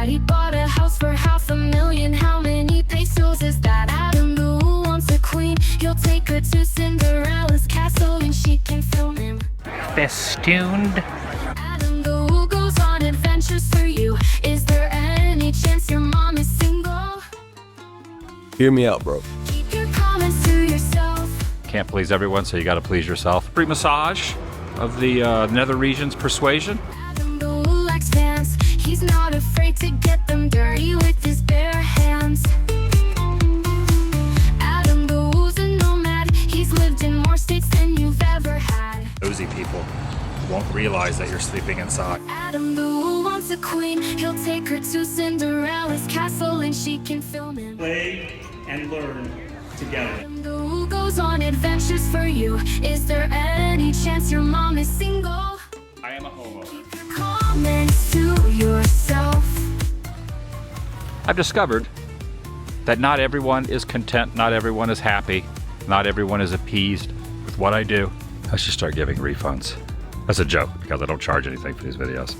that he bought a house for $500,000. How many pesos is that? Adam the Woo wants a queen. He'll take her to Cinderella's castle and she can film him. Festooned. Adam the Woo goes on adventures for you. Is there any chance your mom is single? Hear me out, bro. Keep your comments to yourself. Can't please everyone, so you gotta please yourself. Free massage of the nether regions persuasion. Adam the Woo likes fans. He's not afraid to get them dirty with his bare hands. Adam the Woo's a nomad. He's lived in more states than you've ever had. Nosy people won't realize that you're sleeping inside. Adam the Woo wants a queen. He'll take her to Cinderella's castle and she can film him. Play and learn together. Adam the Woo goes on adventures for you. Is there any chance your mom is single? I am a homeowner. Comments to yourself. I've discovered that not everyone is content, not everyone is happy, not everyone is appeased with what I do. I should start giving refunds. That's a joke because I don't charge anything for these videos.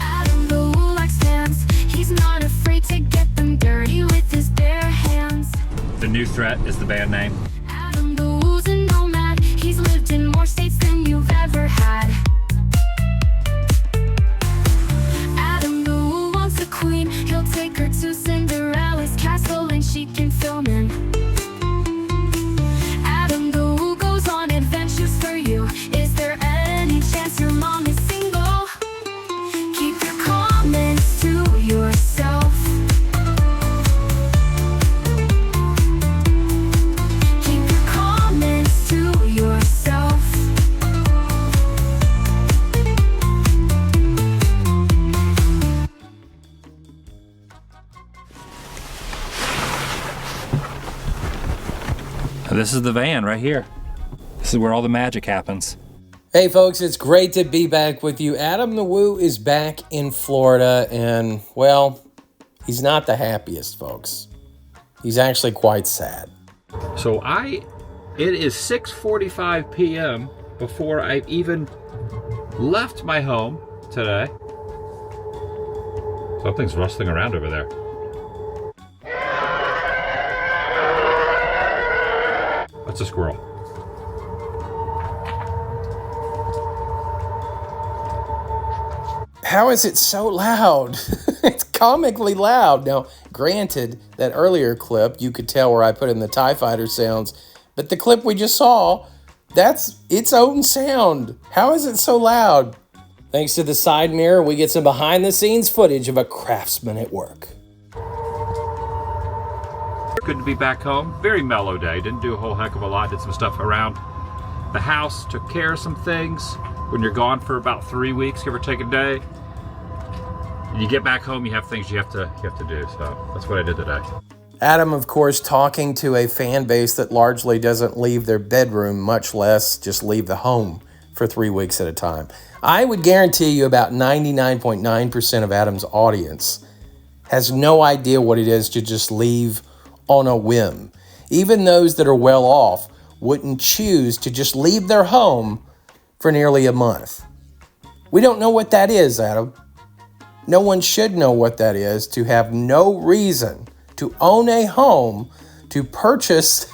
Adam the Woo likes fans. He's not afraid to get them dirty with his bare hands. The New Threat is the band name. Adam the Woo's a nomad. He's lived in more states than you've ever had. Adam the Woo wants a queen. He'll take her to Cinderella's castle and she can film him. Adam the Woo goes on adventures for you. Is there any chance your mom is single? Keep your comments to yourself. Keep your comments to yourself. This is the van right here. This is where all the magic happens. Hey folks, it's great to be back with you. Adam the Woo is back in Florida and, well, he's not the happiest, folks. He's actually quite sad. So it is 6:45 p.m. before I've even left my home today. Something's rustling around over there. That's a squirrel. How is it so loud? It's comically loud. Now, granted, that earlier clip, you could tell where I put in the TIE Fighter sounds, but the clip we just saw, that's its own sound. How is it so loud? Thanks to the side mirror, we get some behind-the-scenes footage of a craftsman at work. Good to be back home. Very mellow day. Didn't do a whole heck of a lot. Did some stuff around the house. Took care of some things. When you're gone for about 3 weeks, give or take a day, and you get back home, you have things you have to do. So that's what I did today. Adam, of course, talking to a fan base that largely doesn't leave their bedroom, much less just leave the home for 3 weeks at a time. I would guarantee you about 99.9% of Adam's audience has no idea what it is to just leave on a whim. Even those that are well off wouldn't choose to just leave their home for nearly a month. We don't know what that is, Adam. No one should know what that is, to have no reason to own a home, to purchase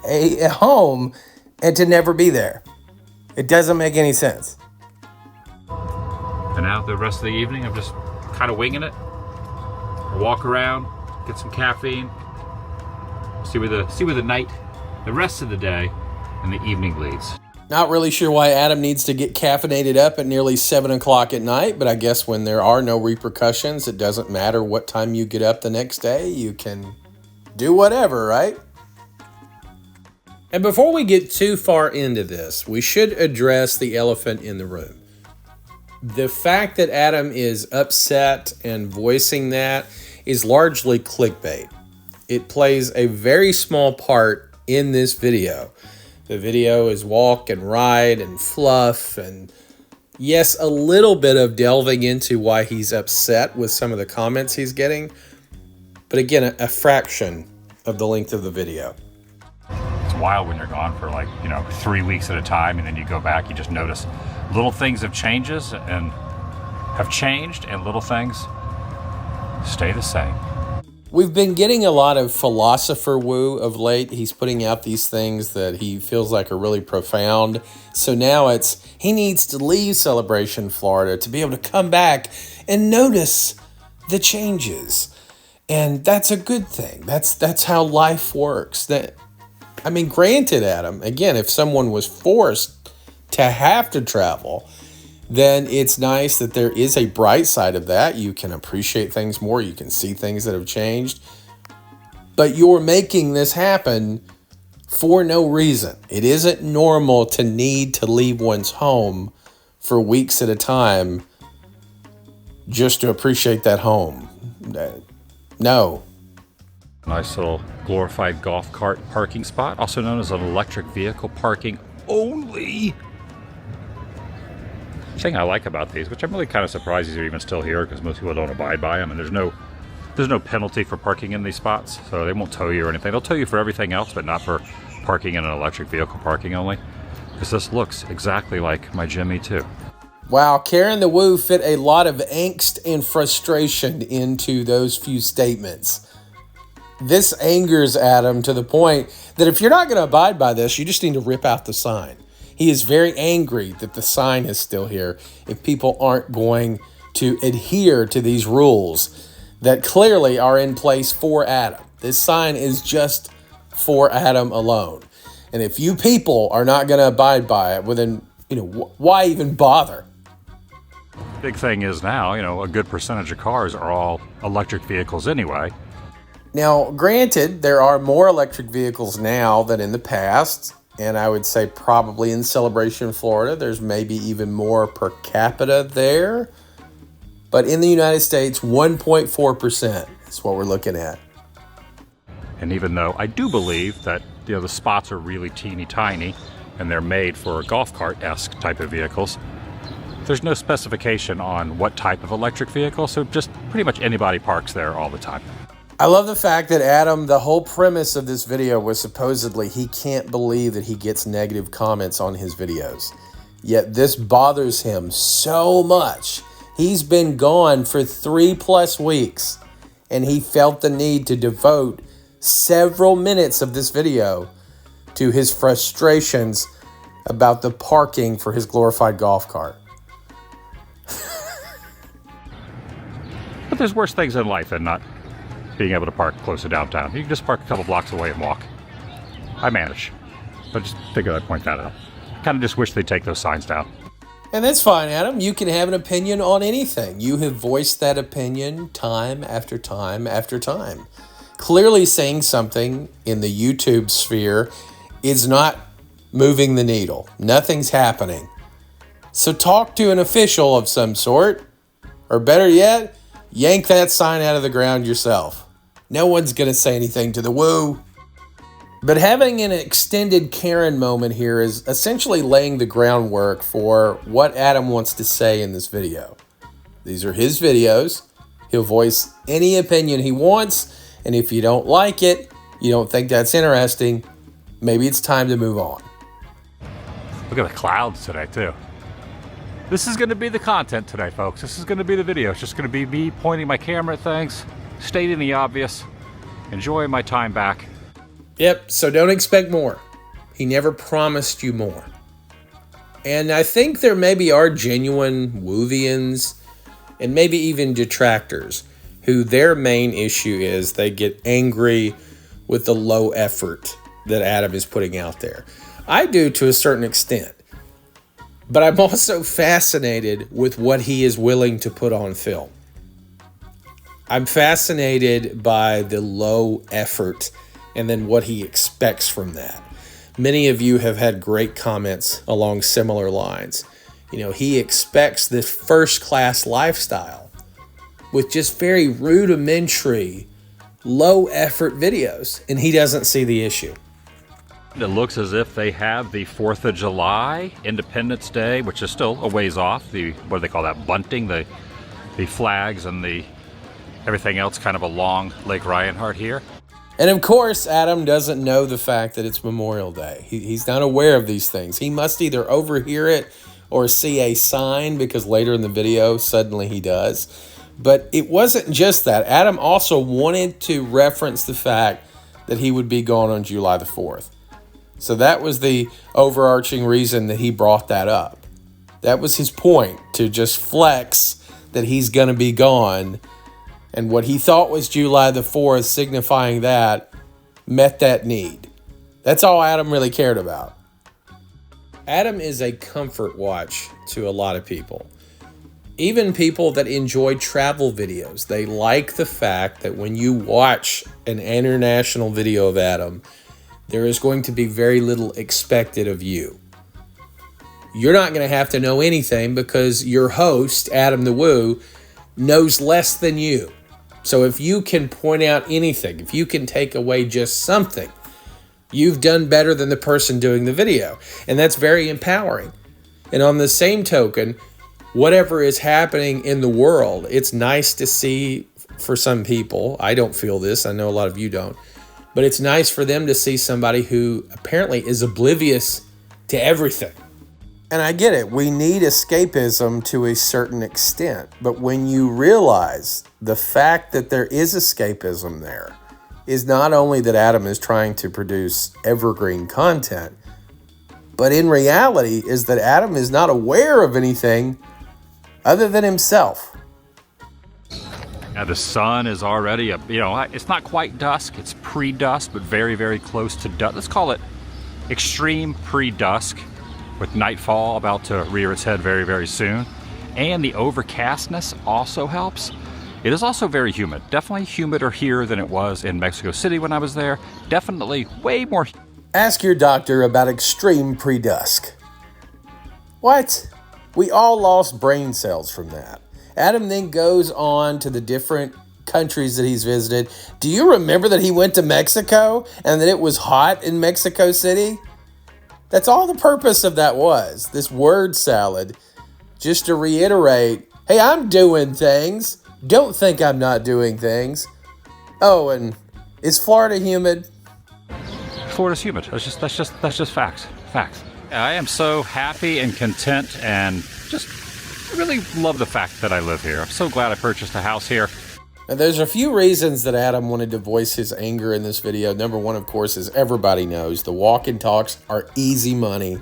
a home, and to never be there. It doesn't make any sense. And now the rest of the evening, I'm just kind of winging it. I walk around, get some caffeine, see where the night, the rest of the day, and the evening leads. Not really sure why Adam needs to get caffeinated up at nearly 7 o'clock at night, but I guess when there are no repercussions, it doesn't matter what time you get up the next day. You can do whatever, right? And before we get too far into this, we should address the elephant in the room. The fact that Adam is upset and voicing that is largely clickbait. It plays a very small part in this video. The video is walk and ride and fluff and, yes, a little bit of delving into why he's upset with some of the comments he's getting, but again, a fraction of the length of the video. It's wild when you're gone for 3 weeks at a time, and then you go back, you just notice little things have changed and little things stay the same. We've been getting a lot of philosopher woo of late. He's putting out these things that he feels like are really profound. So now he needs to leave Celebration, Florida to be able to come back and notice the changes. And that's a good thing. That's how life works. Granted, Adam, again, if someone was forced to have to travel, then it's nice that there is a bright side of that. You can appreciate things more. You can see things that have changed. But you're making this happen for no reason. It isn't normal to need to leave one's home for weeks at a time just to appreciate that home. No. Nice little glorified golf cart parking spot, also known as an electric vehicle parking only. Thing I like about these, which I'm really kind of surprised these are even still here because most people don't abide by them, and there's no penalty for parking in these spots, so they won't tow you or anything. They'll tow you for everything else, but not for parking in an electric vehicle parking only, because this looks exactly like my Jimmy too. Wow, Karen the Woo fit a lot of angst and frustration into those few statements. This angers Adam to the point that if you're not going to abide by this, you just need to rip out the sign. He is very angry that the sign is still here if people aren't going to adhere to these rules that clearly are in place for Adam. This sign is just for Adam alone. And if you people are not going to abide by it, well then, why even bother? Big thing is now, a good percentage of cars are all electric vehicles anyway. Now, granted, there are more electric vehicles now than in the past. And I would say probably in Celebration, Florida, there's maybe even more per capita there. But in the United States, 1.4% is what we're looking at. And even though I do believe that the spots are really teeny tiny and they're made for golf cart-esque type of vehicles, there's no specification on what type of electric vehicle, so just pretty much anybody parks there all the time. I love the fact that Adam, the whole premise of this video was supposedly he can't believe that he gets negative comments on his videos. Yet this bothers him so much. He's been gone for 3+ weeks, and he felt the need to devote several minutes of this video to his frustrations about the parking for his glorified golf cart. But there's worse things in life than not being able to park close to downtown. You can just park a couple blocks away and walk. I manage. But just figured I'd point that out. Kind of just wish they'd take those signs down. And that's fine, Adam. You can have an opinion on anything. You have voiced that opinion time after time after time. Clearly saying something in the YouTube sphere is not moving the needle. Nothing's happening. So talk to an official of some sort. Or better yet, yank that sign out of the ground yourself. No one's going to say anything to the woo. But having an extended Karen moment here is essentially laying the groundwork for what Adam wants to say in this video. These are his videos. He'll voice any opinion he wants. And if you don't like it, you don't think that's interesting, maybe it's time to move on. Look at the clouds today, too. This is going to be the content today, folks. This is going to be the video. It's just going to be me pointing my camera at things, stating the obvious, enjoying my time back. Yep, so don't expect more. He never promised you more. And I think there maybe are genuine Woovians and maybe even detractors who their main issue is they get angry with the low effort that Adam is putting out there. I do to a certain extent. But I'm also fascinated with what he is willing to put on film. I'm fascinated by the low effort and then what he expects from that. Many of you have had great comments along similar lines. He expects this first-class lifestyle with just very rudimentary, low-effort videos, and he doesn't see the issue. It looks as if they have the 4th of July, Independence Day, which is still a ways off. What do they call that? Bunting, the flags and the everything else kind of along Lake Reinhardt here. And of course, Adam doesn't know the fact that it's Memorial Day. He's not aware of these things. He must either overhear it or see a sign, because later in the video, suddenly he does. But it wasn't just that. Adam also wanted to reference the fact that he would be gone on July the 4th. So that was the overarching reason that he brought that up. That was his point, to just flex that he's going to be gone. And what he thought was July the 4th, signifying that, met that need. That's all Adam really cared about. Adam is a comfort watch to a lot of people. Even people that enjoy travel videos, they like the fact that when you watch an international video of Adam, there is going to be very little expected of you. You're not going to have to know anything because your host, Adam the Woo, knows less than you. So if you can point out anything, if you can take away just something, you've done better than the person doing the video. And that's very empowering. And on the same token, whatever is happening in the world, it's nice to see for some people. I don't feel this. I know a lot of you don't. But it's nice for them to see somebody who apparently is oblivious to everything. And I get it. We need escapism to a certain extent. But when you realize the fact that there is escapism there is not only that Adam is trying to produce evergreen content, but in reality is that Adam is not aware of anything other than himself. Now the sun is already, it's not quite dusk. It's pre-dusk, but very, very close to dusk. Let's call it extreme pre-dusk, with nightfall about to rear its head very, very soon. And the overcastness also helps. It is also very humid. Definitely humider here than it was in Mexico City when I was there. Definitely way more. Ask your doctor about extreme pre-dusk. What? We all lost brain cells from that. Adam then goes on to the different countries that he's visited. Do you remember that he went to Mexico and that it was hot in Mexico City? That's all the purpose of that was, this word salad, just to reiterate, hey, I'm doing things. Don't think I'm not doing things. Oh, and is Florida humid? Florida's humid. That's just facts. Facts. I am so happy and content and just really love the fact that I live here. I'm so glad I purchased a house here. And there's a few reasons that Adam wanted to voice his anger in this video. Number one, of course, is everybody knows the walk and talks are easy money.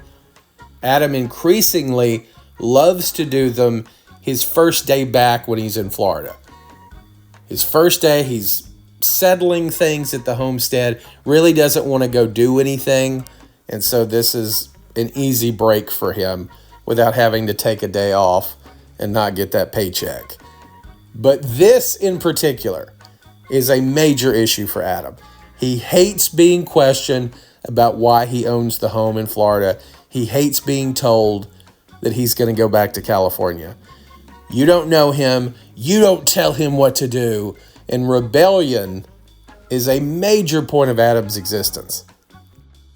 Adam increasingly loves to do them his first day back when he's in Florida. His first day, he's settling things at the homestead, really doesn't want to go do anything. And so this is an easy break for him without having to take a day off and not get that paycheck. But this in particular is a major issue for Adam. He hates being questioned about why he owns the home in Florida. He hates being told that he's going to go back to California. You don't know him. You don't tell him what to do. And rebellion is a major point of Adam's existence.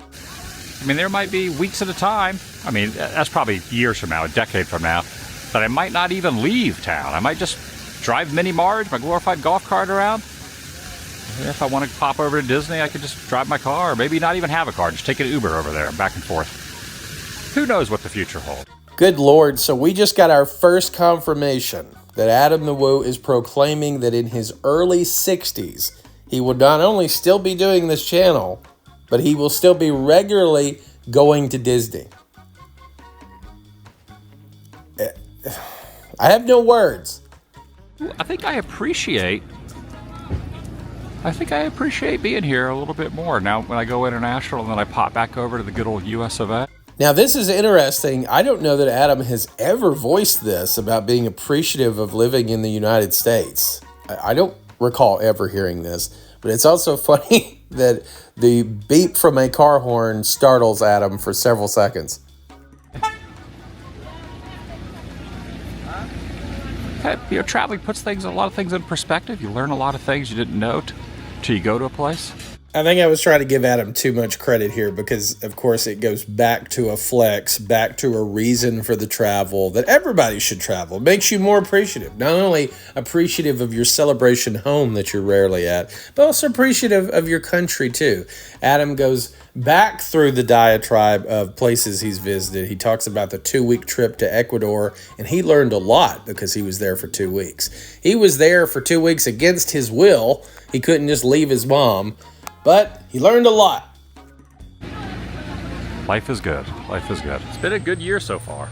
I mean, there might be weeks at a time. I mean, that's probably years from now, a decade from now, that I might not even leave town. I might just drive Mini Marge, my glorified golf cart around. If I want to pop over to Disney, I could just drive my car, or maybe not even have a car, just take an Uber over there, back and forth. Who knows what the future holds? Good Lord, so we just got our first confirmation that Adam the Woo is proclaiming that in his early 60s, he would not only still be doing this channel, but he will still be regularly going to Disney. I have no words. I think I appreciate being here a little bit more now when I go international and then I pop back over to the good old US of A. Now, this is interesting. I don't know that Adam has ever voiced this about being appreciative of living in the United States. I don't recall ever hearing this, but it's also funny that the beep from a car horn startles Adam for several seconds. Traveling puts a lot of things in perspective. You learn a lot of things you didn't know till you go to a place. I think I was trying to give Adam too much credit here because, of course, it goes back to a flex, back to a reason for the travel that everybody should travel. It makes you more appreciative. Not only appreciative of your celebration home that you're rarely at, but also appreciative of your country, too. Adam goes back through the diatribe of places he's visited. He talks about the 2-week trip to Ecuador, and he learned a lot because he was there for 2 weeks. He was there for 2 weeks against his will. He couldn't just leave his mom. But he learned a lot. Life is good. Life is good. It's been a good year so far.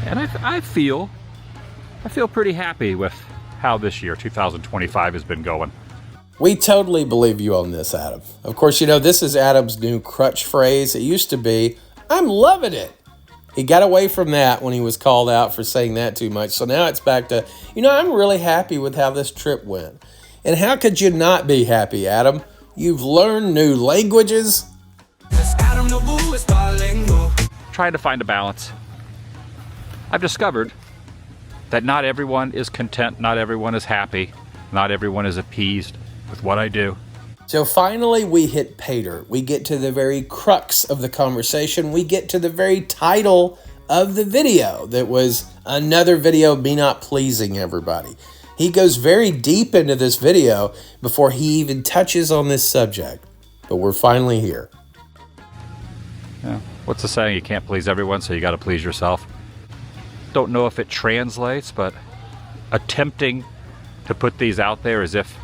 And I feel pretty happy with how this year, 2025, has been going. We totally believe you on this, Adam. Of course, you know, this is Adam's new crutch phrase. It used to be, I'm loving it. He got away from that when he was called out for saying that too much. So now it's back to, you know, I'm really happy with how this trip went. And how could you not be happy, Adam? You've learned new languages. Trying to find a balance. I've discovered that not everyone is content, not everyone is happy, not everyone is appeased with what I do. So finally we hit pay dirt. We get to the very crux of the conversation. We get to the very title of the video that was another video of me not pleasing everybody. He goes very deep into this video before he even touches on this subject. But we're finally here. Yeah. What's the saying? You can't please everyone, so you got to please yourself. Don't know if it translates, but attempting to put these out there as if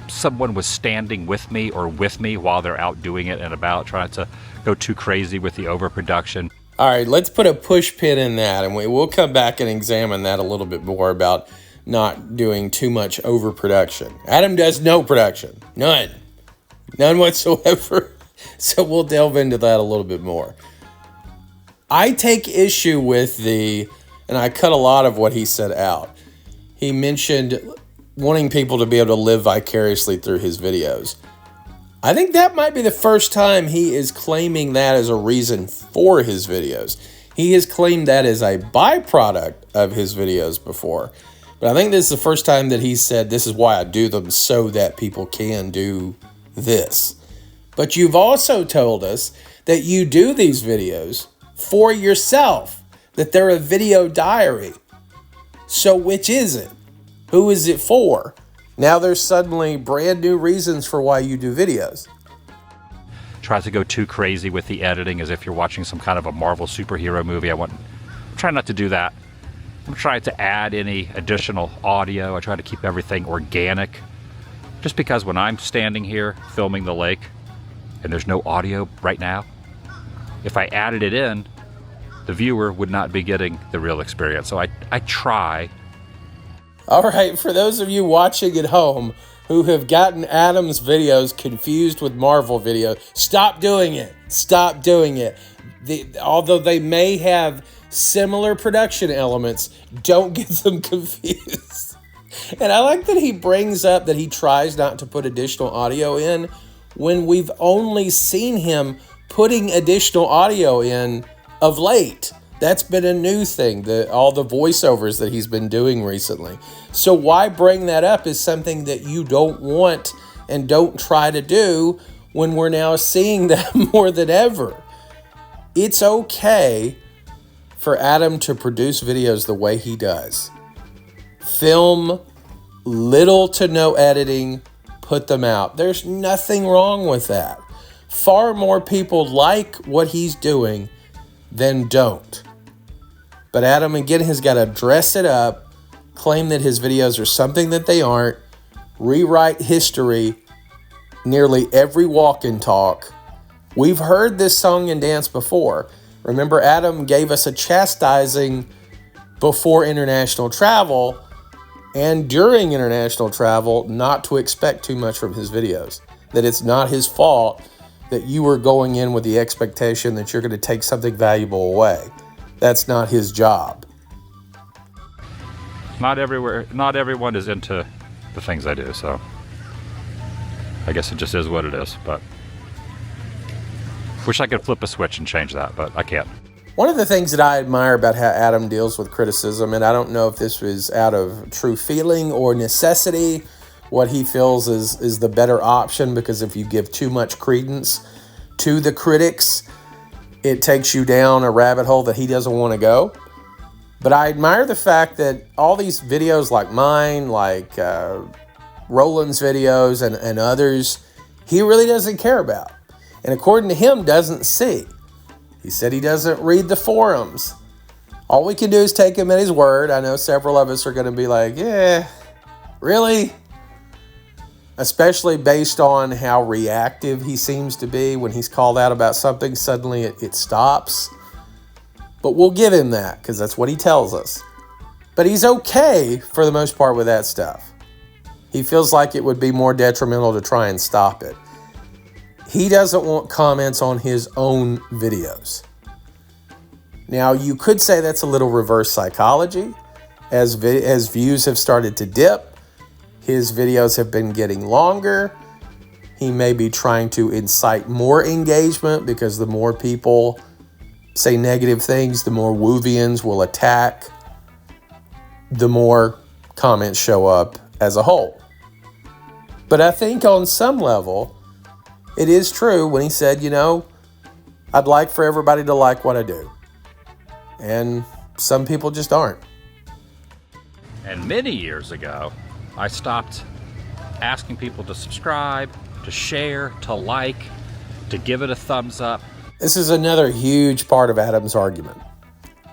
someone was standing with me or with me while they're out doing it and about, trying to go too crazy with the overproduction. All right, let's put a push pin in that, and we'll come back and examine that a little bit more about not doing too much overproduction. Adam does no production. None whatsoever. So we'll delve into that a little bit more. I take issue with and I cut a lot of what he said out. He mentioned wanting people to be able to live vicariously through his videos. I think that might be the first time he is claiming that as a reason for his videos. He has claimed that as a byproduct of his videos before. But I think this is the first time that he said, this is why I do them, so that people can do this. But you've also told us that you do these videos for yourself, that they're a video diary. So which is it? Who is it for? Now there's suddenly brand new reasons for why you do videos. Tries to go too crazy with the editing as if you're watching some kind of a Marvel superhero movie. I'm trying not to do that. I'm trying to add any additional audio. I try to keep everything organic. Just because when I'm standing here filming the lake and there's no audio right now, if I added it in, the viewer would not be getting the real experience. So I try. All right, for those of you watching at home who have gotten Adam's videos confused with Marvel videos, stop doing it. Stop doing it. Although they may have similar production elements, don't get them confused. And I like that he brings up that he tries not to put additional audio in when we've only seen him putting additional audio in of late. That's been a new thing, all the voiceovers that he's been doing recently. So why bring that up as something that you don't want and don't try to do when we're now seeing that more than ever? It's okay for Adam to produce videos the way he does. Film, little to no editing, put them out. There's nothing wrong with that. Far more people like what he's doing than don't. But Adam, again, has got to dress it up, claim that his videos are something that they aren't, rewrite history, nearly every walk and talk. We've heard this song and dance before. Remember, Adam gave us a chastising before international travel and during international travel not to expect too much from his videos. That it's not his fault that you were going in with the expectation that you're going to take something valuable away. That's not his job. Not everyone is into the things I do, so I guess it just is what it is. But wish I could flip a switch and change that, but I can't. One of the things that I admire about how Adam deals with criticism, and I don't know if this was out of true feeling or necessity, what he feels is the better option, because if you give too much credence to the critics, it takes you down a rabbit hole that he doesn't want to go. But I admire the fact that all these videos like mine, like Roland's videos and others, he really doesn't care about. And according to him, doesn't see. He said he doesn't read the forums. All we can do is take him at his word. I know several of us are going to be like, yeah, really? Especially based on how reactive he seems to be when he's called out about something. Suddenly it stops. But we'll give him that because that's what he tells us. But he's okay for the most part with that stuff. He feels like it would be more detrimental to try and stop it. He doesn't want comments on his own videos. Now, you could say that's a little reverse psychology. As views have started to dip, his videos have been getting longer. He may be trying to incite more engagement because the more people say negative things, the more Woovians will attack, the more comments show up as a whole. But I think on some level, it is true when he said, you know, I'd like for everybody to like what I do. And some people just aren't. And many years ago, I stopped asking people to subscribe, to share, to like, to give it a thumbs up. This is another huge part of Adam's argument.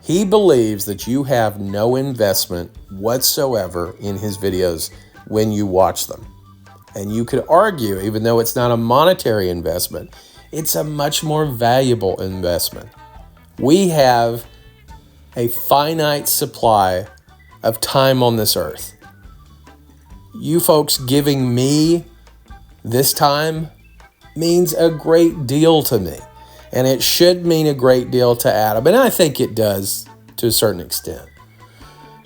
He believes that you have no investment whatsoever in his videos when you watch them. And you could argue, even though it's not a monetary investment, it's a much more valuable investment. We have a finite supply of time on this earth. You folks giving me this time means a great deal to me. And it should mean a great deal to Adam. And I think it does to a certain extent.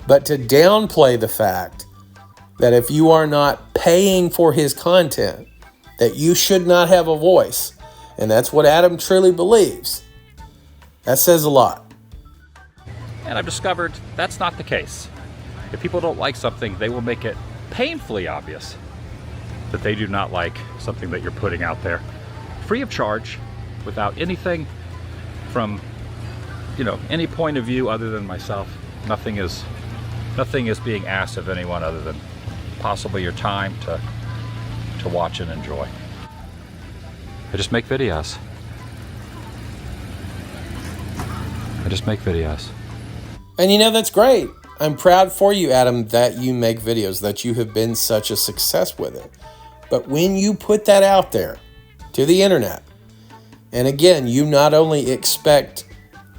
But to downplay the fact that if you are not paying for his content, that you should not have a voice, and that's what Adam truly believes, that says a lot. And I've discovered that's not the case. If people don't like something, they will make it painfully obvious that they do not like something that you're putting out there, free of charge, without anything from, any point of view other than myself. Nothing is being asked of anyone other than possibly your time to watch and enjoy. I just make videos. And that's great. I'm proud for you, Adam, that you make videos, that you have been such a success with it. But when you put that out there to the internet, and again, you not only expect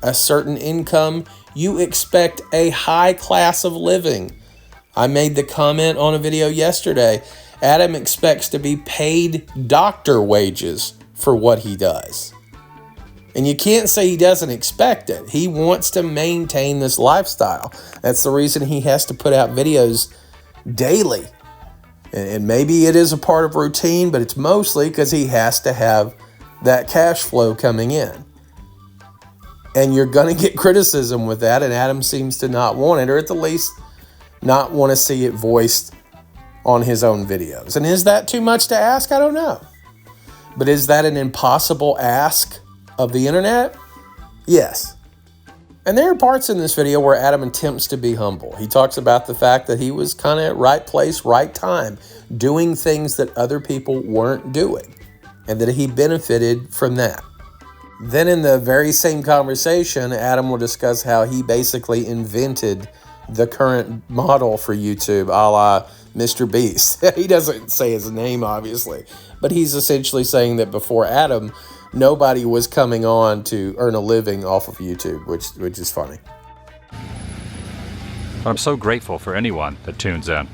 a certain income, you expect a high class of living. I made the comment on a video yesterday, Adam expects to be paid doctor wages for what he does. And you can't say he doesn't expect it. He wants to maintain this lifestyle. That's the reason he has to put out videos daily. And maybe it is a part of routine, but it's mostly because he has to have that cash flow coming in. And you're going to get criticism with that, and Adam seems to not want it, or at the least not want to see it voiced on his own videos. And is that too much to ask? I don't know. But is that an impossible ask of the internet? Yes. And there are parts in this video where Adam attempts to be humble. He talks about the fact that he was kind of at right place, right time, doing things that other people weren't doing, and that he benefited from that. Then in the very same conversation, Adam will discuss how he basically invented the current model for YouTube, a la Mr. Beast. He doesn't say his name, obviously, but he's essentially saying that before Adam, nobody was coming on to earn a living off of YouTube, which is funny. But I'm so grateful for anyone that tunes in.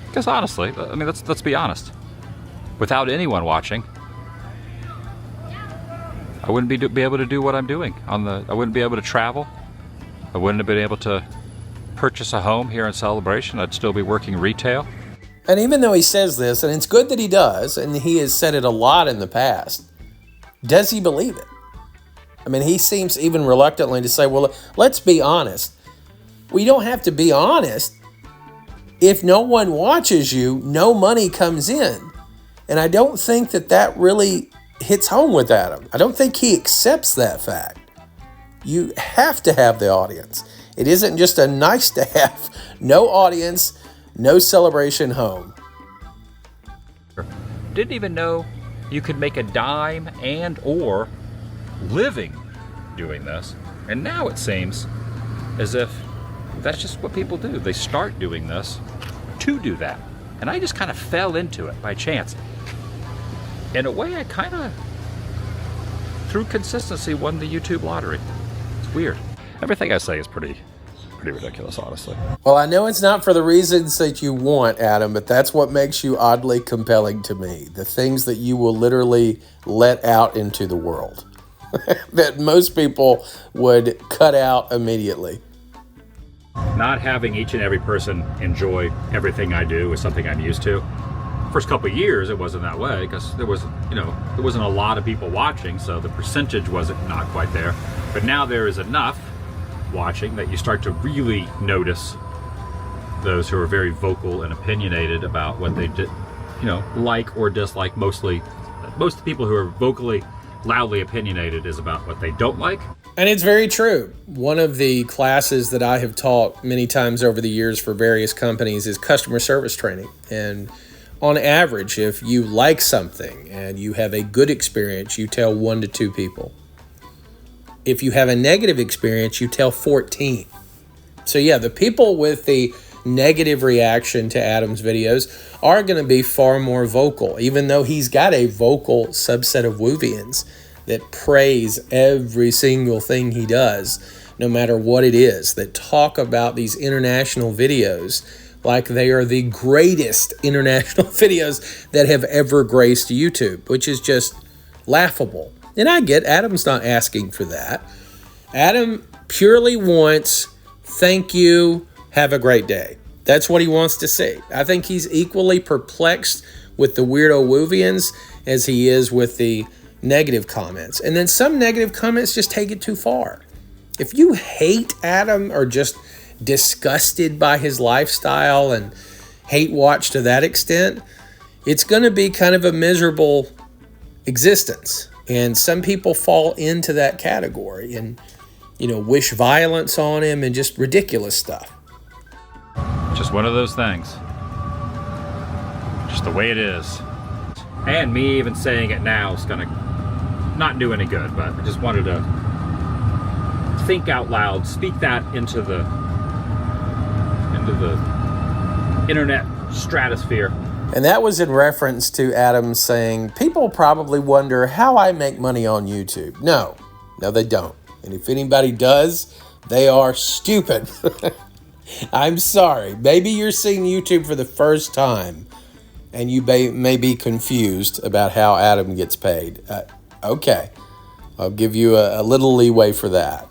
Because honestly, let's be honest. Without anyone watching, I wouldn't be able to do what I'm doing. I wouldn't be able to travel. I wouldn't have been able to purchase a home here in Celebration. I'd still be working retail. And even though he says this, and it's good that he does, and he has said it a lot in the past, does he believe it? He seems even reluctantly to say, well, let's be honest. We don't have to be honest. if no one watches you, no money comes in. And I don't think that really hits home with Adam. I don't think he accepts that fact. You have to have the audience. It isn't just a nice to have. No audience, no celebration home. Didn't even know you could make a dime and or living doing this. And now it seems as if that's just what people do. They start doing this to do that. And I just kind of fell into it by chance. In a way, I kind of, through consistency, won the YouTube lottery. It's weird. Everything I say is pretty ridiculous, honestly. Well, I know it's not for the reasons that you want, Adam, but that's what makes you oddly compelling to me. The things that you will literally let out into the world that most people would cut out immediately. Not having each and every person enjoy everything I do is something I'm used to. First couple of years, it wasn't that way because there wasn't a lot of people watching, so the percentage wasn't not quite there. But now there is enough watching that you start to really notice those who are very vocal and opinionated about what they did, like or dislike. Most of the people who are vocally, loudly opinionated is about what they don't like. And it's very true. One of the classes that I have taught many times over the years for various companies is customer service training. And on average, if you like something and you have a good experience, you tell 1 to 2 people. If you have a negative experience, you tell 14. So yeah, the people with the negative reaction to Adam's videos are going to be far more vocal, even though he's got a vocal subset of Woovians that praise every single thing he does, no matter what it is, that talk about these international videos like they are the greatest international videos that have ever graced YouTube, which is just laughable. And I get Adam's not asking for that. Adam purely wants, thank you, have a great day. That's what he wants to see. I think he's equally perplexed with the weirdo Woovians as he is with the negative comments. And then some negative comments just take it too far. If you hate Adam or just disgusted by his lifestyle and hate watch to that extent, it's going to be kind of a miserable existence. And some people fall into that category and, wish violence on him and just ridiculous stuff. Just one of those things. Just the way it is. And me even saying it now is gonna not do any good, but I just wanted to think out loud, speak that into the internet stratosphere. And that was in reference to Adam saying, people probably wonder how I make money on YouTube. No, they don't. And if anybody does, they are stupid. I'm sorry. Maybe you're seeing YouTube for the first time and you may be confused about how Adam gets paid. Okay, I'll give you a little leeway for that.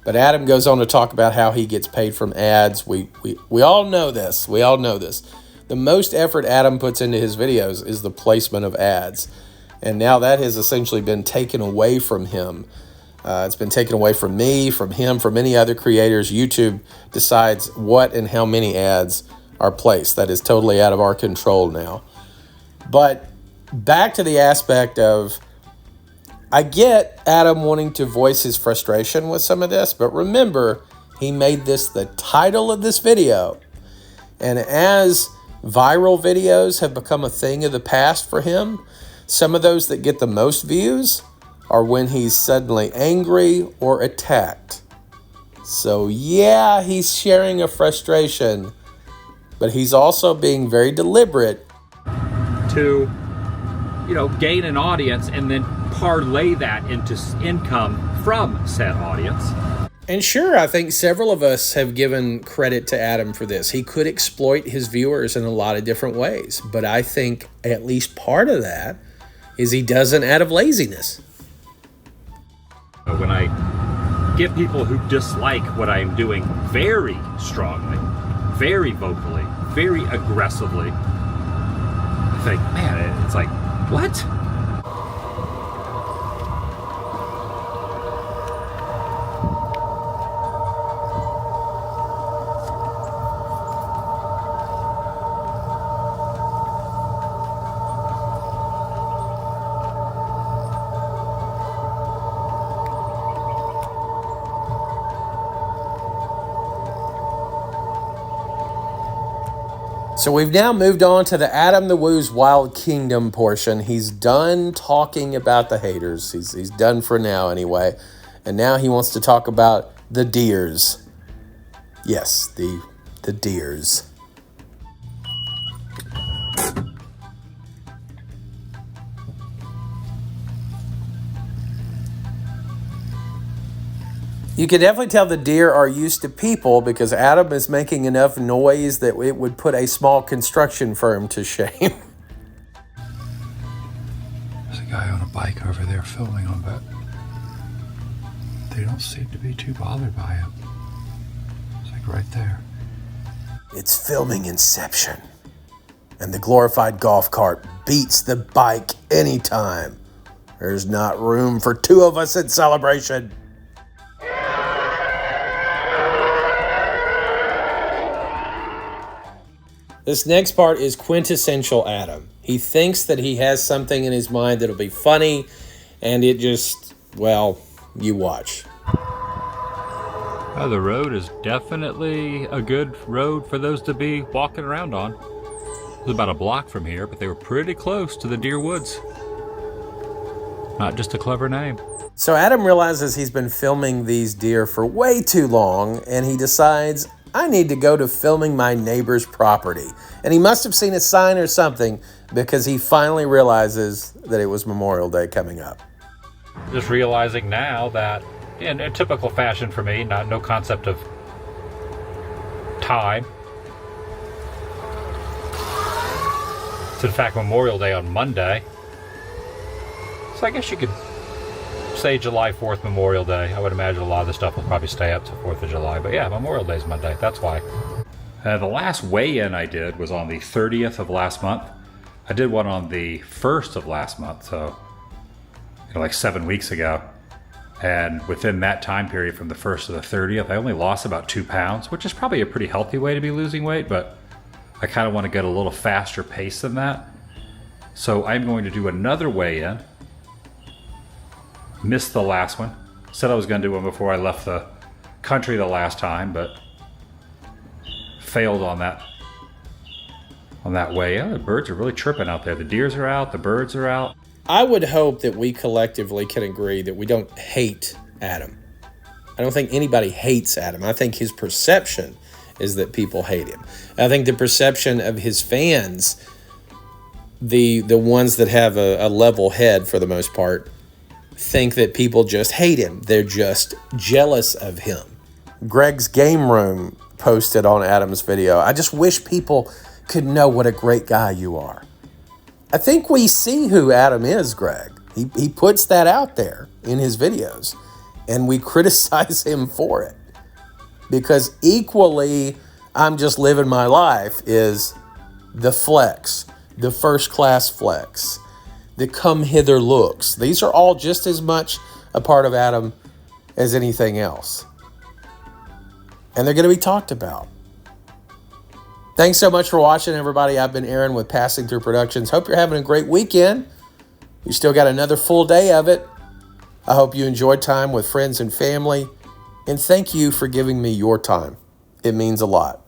But Adam goes on to talk about how he gets paid from ads. We all know this. We all know this. The most effort Adam puts into his videos is the placement of ads. And now that has essentially been taken away from him. It's been taken away from me, from him, from many other creators. YouTube decides what and how many ads are placed. That is totally out of our control now. But back to the aspect of, I get Adam wanting to voice his frustration with some of this, but remember, he made this the title of this video. And as viral videos have become a thing of the past for him, some of those that get the most views are when he's suddenly angry or attacked. So yeah, he's sharing a frustration, but he's also being very deliberate to, gain an audience and then parlay that into income from said audience. And sure, I think several of us have given credit to Adam for this. He could exploit his viewers in a lot of different ways, but I think at least part of that is he does it out of laziness. When I get people who dislike what I'm doing very strongly, very vocally, very aggressively, I think, man, it's like, what? So we've now moved on to the Adam the Woo's Wild Kingdom portion. He's done talking about the haters. He's done for now anyway. And now he wants to talk about the deers. Yes, the deers. You can definitely tell the deer are used to people because Adam is making enough noise that it would put a small construction firm to shame. There's a guy on a bike over there filming them, but they don't seem to be too bothered by him. It's like right there. It's filming Inception. And the glorified golf cart beats the bike anytime. There's not room for two of us in celebration. This next part is quintessential Adam. He thinks that he has something in his mind that'll be funny, and it just, well, you watch. The road is definitely a good road for those to be walking around on. It was about a block from here, but they were pretty close to the Deer Woods. Not just a clever name. So Adam realizes he's been filming these deer for way too long, and he decides, I need to go to filming my neighbor's property. And he must have seen a sign or something because he finally realizes that it was Memorial Day coming up. Just realizing now that, in a typical fashion for me, no concept of time. It's in fact Memorial Day on Monday. So I guess you could say July 4th, Memorial Day. I would imagine a lot of the stuff will probably stay up to 4th of July. But yeah, Memorial Day is Monday. That's why. The last weigh-in I did was on the 30th of last month. I did one on the 1st of last month, so like 7 weeks ago. And within that time period from the 1st to the 30th, I only lost about 2 pounds, which is probably a pretty healthy way to be losing weight, but I kind of want to get a little faster pace than that. So I'm going to do another weigh-in. Missed the last one. Said I was going to do one before I left the country the last time, but failed on that way. Yeah, the birds are really chirping out there. The deers are out, the birds are out. I would hope that we collectively can agree that we don't hate Adam. I don't think anybody hates Adam. I think his perception is that people hate him. I think the perception of his fans, the ones that have a level head for the most part, think that people just hate him. They're just jealous of him. Greg's Game Room posted on Adam's video, I just wish people could know what a great guy you are. I think we see who Adam is, Greg. He puts that out there in his videos, and we criticize him for it. Because equally, I'm just living my life is the flex, the first class flex, the come hither looks. These are all just as much a part of Adam as anything else. And they're going to be talked about. Thanks so much for watching, everybody. I've been Aaron with Passing Through Productions. Hope you're having a great weekend. You still got another full day of it. I hope you enjoyed time with friends and family. And thank you for giving me your time. It means a lot.